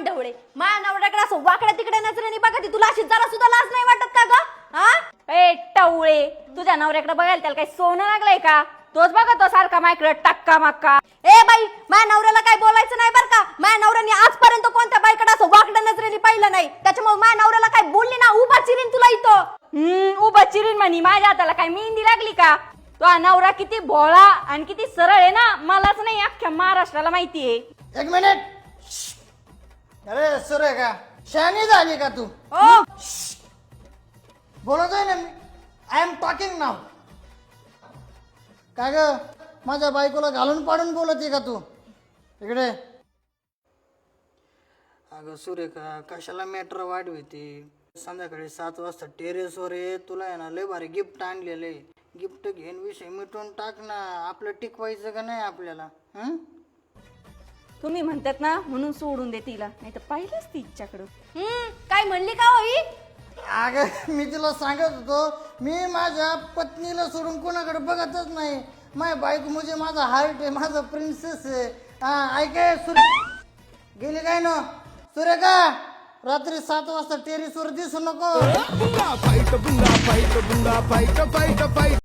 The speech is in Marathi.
ढवळे माझ्या नवऱ्याकडे असं वाकड्या तिकडे नजरेने बघा तुला अशी जरा सुद्धा लाज नाही वाटत का ग? हा ए टवळे तुझ्या नवऱ्याकडे बघायला त्याला काही सोनं लागलंय का? तोच बघतो सारखा मायकडे टक्का मक्का. ए बाई माझ्या नवऱ्याला काय बोलायचं नाही बरं का. माझ्या नवऱ्याने आजपर्यंत कोणत्या बाईकडे असं वाकड्या नजरेने पाहिलं नाही. त्याच्यामुळे माझ्या नवऱ्याला काय बोलली ना उभा चिरीन तुला इथं. उभा चिरीन म्हणी माझ्या हाताला काय मेहंदी लागली का? तो नवरा किती भोळा आणि किती सरळ आहे ना मलाच नाही अख्ख्या महाराष्ट्राला माहितीये. एक मिनिट. अरे सुरेखा शहाणी झाली का तू? बोलतोय ना मी. आय एम टॉकिंग नाव. काय ग माझ्या बायकोला घालून पाडून बोलते का तू? इकडे. अगं सुरेखा कशाला मॅटर वाढवते? संध्याकाळी 7 वाजता टेरेसवर ये. तुला आहे ना लय भारी गिफ्ट आणलेले. गिफ्ट घेऊन विषय मिटून टाक ना. आपलं टिकवायचं का नाही आपल्याला? तुम्ही म्हणतात ना म्हणून सोडून दे तिला, नाही तर पाहिलंच ती तिच्याकडं. काय म्हणली का होई? अगं मी तुला सांगत होतो मी माझ्या पत्नीला सोडून कोणाकडे बघतच नाही. माझ्या बायको म्हणजे माझा हार्ट आहे, माझा प्रिन्सेस आहे. ऐकाय गेली काय ना सुरेखा? रात्री 7 वाजता टेरेसवर दिसू नको.